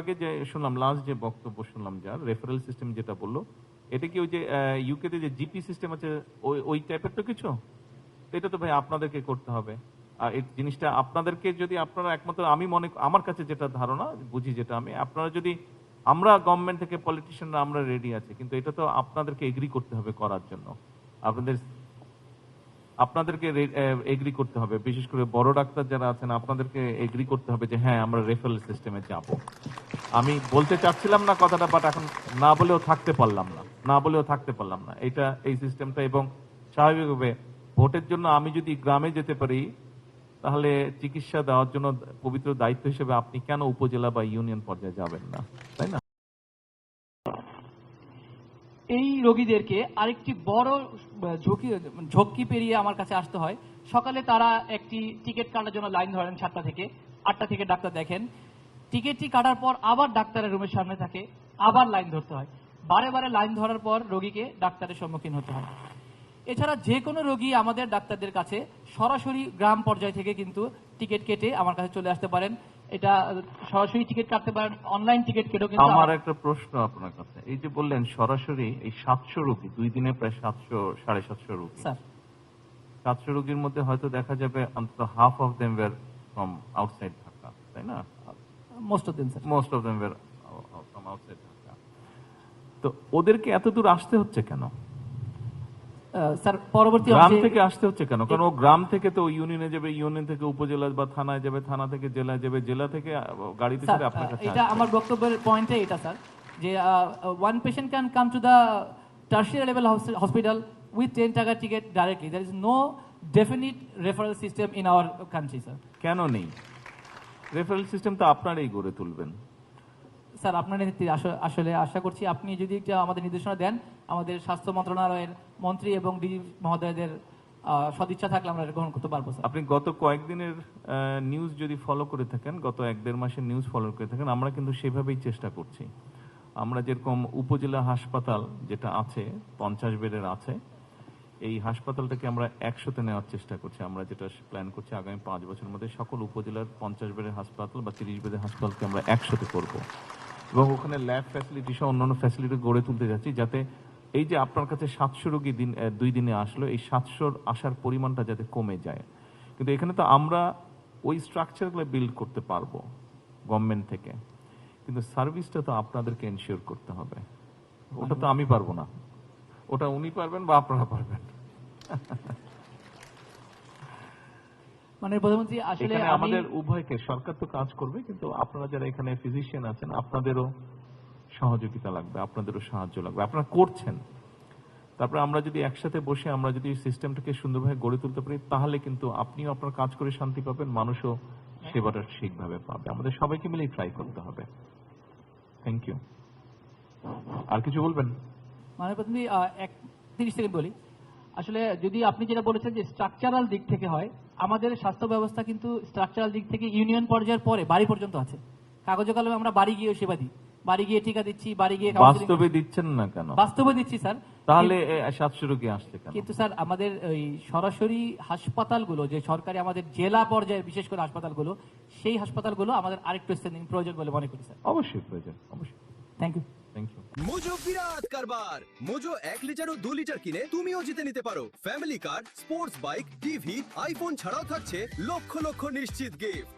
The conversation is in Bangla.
আগে যে শুনলাম, লাস্ট যে বক্তব্য শুনলাম, যার রেফারেল সিস্টেম যেটা বললো, এটা কি ওই যে ইউকে তে যে জিপি সিস্টেম আছে ওই টাইপের তো কিছু? এটা তো ভাই আপনাদেরকে করতে হবে। আর এই জিনিসটা আপনাদেরকে যদি আপনারা একমাত্র, আমি আমার কাছে যেটা ধারণা বুঝি, যেটা আমি, আপনারা যদি, আমরা গভর্নমেন্ট থেকে পলিটিশিয়ানরা আমরা রেডি আছি, কিন্তু এটা তো আপনাদেরকে এগ্রি করতে হবে করার জন্য। আপনাদেরকে এগ্রি করতে হবে, বিশেষ করে বড় ডাক্তার যারা আছেন আপনাদেরকে এগ্রি করতে হবে যে হ্যাঁ আমরা রেফারেল সিস্টেমে যাব। আমি বলতে চাচ্ছিলাম না কথাটা, বাট এখন না বলেও থাকতে পারলাম না এটা এই সিস্টেমটা। এবং স্বাভাবিকভাবে ভোটের জন্য আমি যদি গ্রামে যেতে পারি, তাহলে চিকিৎসা দেওয়ার জন্য পবিত্র দায়িত্ব হিসেবে আপনি কেন উপজেলা বা ইউনিয়ন পর্যায়ে যাবেন না, তাই না? এই রোগীদেরকে আরেকটি বড় ঝক্কি পেরিয়ে আমার কাছে আসতে হয়। সকালে তারা একটি টিকিট কাটার জন্য লাইন ধরেন 7টা থেকে 8টা থেকে ডাক্তার দেখেন। টিকিটটি কাটার পর আবার ডাক্তারের রুমের সামনে থাকে, আবার লাইন ধরতে হয়। বারে বারে লাইন ধরার পর রোগীকে ডাক্তারের সম্মুখীন হতে হয়। এছাড়া যে কোনো রোগী আমাদের ডাক্তারদের কাছে সরাসরি গ্রাম পর্যায় থেকে কিন্তু টিকিট কেটে আমার কাছে চলে আসতে পারেন। এটা সরাসরি টিকিট কাটতে পারেন, অনলাইন টিকিট কেটেও কিন্তু। আমার একটা প্রশ্ন আপনার কাছে, এই যে বললেন সরাসরি এই 700 রোগী, 2 দিনে প্রায় 700-750 রোগী, স্যার 700 রোগীর মধ্যে হয়তো দেখা যাবে অন্তত half of them were from outside Dhaka, তাই না? Most of them sir. Most of them were from outside Dhaka. তো ওদেরকে এত দূর আসতে হচ্ছে কেন? স্যার পরবর্তী গ্রাম থেকে আসতে হচ্ছে কেন? কারণ ও গ্রাম থেকে তো ইউনিয়নে যাবে, ইউনিয়ন থেকে উপজেলা বা থানায় যাবে, থানা থেকে জেলায় যাবে, জেলা থেকে গাড়িতে স্যার করে আপনার কাছে এটা আসবে। আমার বক্তব্যের পয়েন্টে এটা স্যার, যে one patient can come to the tertiary level hospital with 10 taka ticket directly. There is no definite referral system in our country sir. কেন নেই? রেফারেল সিস্টেম তো আপনারাই গড়ে তুলবেন। স্যার আপনার নেতৃত্বে আসলে আশা করছি আপনি যদি একটা আমাদের নির্দেশনা দেন, আমাদের স্বাস্থ্য মন্ত্রণালয়ের মন্ত্রী এবং ডিজি মহোদয়দের সদিচ্ছা থাকলে আমরা গ্রহণ করতে পারবো স্যার। আপনি গত কয়েকদিনের নিউজ যদি ফলো করে থাকেন, গত 1-1.5 মাসের নিউজ ফলো করে থাকেন, আমরা কিন্তু সেভাবেই চেষ্টা করছি। আমরা যেরকম উপজেলা হাসপাতাল যেটা আছে 50 বেডের আছে, এই হাসপাতালটাকে আমরা 100-তে নেওয়ার চেষ্টা করছি। আমরা যেটা প্ল্যান করছি আগামী 5 বছরের মধ্যে সকল উপজেলার 50 বেডের হাসপাতাল বা 30 বেডের হাসপাতালকে আমরা 100-তে করব, এবং ওখানে ল্যাব ফ্যাসিলিটি সহ অন্যান্য ফ্যাসিলিটি গড়ে তুলতে যাচ্ছি, যাতে এই যে আপনার কাছে 700 রোগী 2 দিনে আসলো, এই 700 আসার পরিমাণটা যাতে কমে যায়। কিন্তু এখানে তো আমরা ওই স্ট্রাকচারগুলো বিল্ড করতে পারবো গভর্নমেন্ট থেকে, কিন্তু সার্ভিসটা তো আপনাদেরকে এনশিওর করতে হবে। ওটা তো আমি পারবো না, ওটা উনি পারবেন বা আপনারা পারবেন। মানে প্রধানমন্ত্রী আসলে এখানে আমাদের উভয়কে, সরকার তো কাজ করবে, কিন্তু আপনারা যারা এখানে ফিজিশিয়ান আছেন আপনাদেরও সহযোগিতা লাগবে, আপনাদেরও সাহায্য লাগবে। আপনারা করছেন, তারপরে আমরা যদি একসাথে বসে আমরা যদি সিস্টেমটাকে সুন্দরভাবে গড়ে তুলতে পারি, তাহলে কিন্তু আপনিও আপনার কাজ করে শান্তি পাবেন, মানুষও সেবাটা ঠিকভাবে পাবে। আমাদের সবাইকে মিলেই ট্রাই করতে হবে। Thank you. আর কিছু বলবেন? মানে প্রথমে 30 সেকেন্ড বলি। আসলে যদি আপনি যেটা বলেছেন যে স্ট্রাকচারাল দিক থেকে হয়, আমাদের স্বাস্থ্য ব্যবস্থা কিন্তু স্ট্রাকচারাল দিক থেকে ইউনিয়ন পর্যায়ের পরে বাড়ি পর্যন্ত আছে। কাগজে কলমে আমরা বাড়ি গিয়ে সেবা দিই, বাড়ি গিয়ে টিকা দিচ্ছি, বাড়ি গিয়ে বাস্তবে দিচ্ছেন না কেন? বাস্তবে দিচ্ছি স্যার। তাহলে 700 রোগী আসছে কেন? কিন্তু স্যার আমাদের ওই সরাসরি হাসপাতালগুলো যে সরকারি আমাদের জেলা পর্যায়ে বিশেষ করে হাসপাতালগুলো, সেই হাসপাতালগুলো আমাদের আরেকটু স্ট্রেন্থেনিং প্রয়োজন বলে মনে করি স্যার। অবশ্যই প্রয়োজন, অবশ্যই। Thank you. Thank you. Mojo বিরাট কারবার। মোজো 1 লিটার ও 2 লিটার কিনে তুমিও জিতে নিতে পারো ফ্যামিলি কার, স্পোর্টস বাইক, টিভি, আইফোন ছাড়াও থাকছে লক্ষ লক্ষ নিশ্চিত গিফট।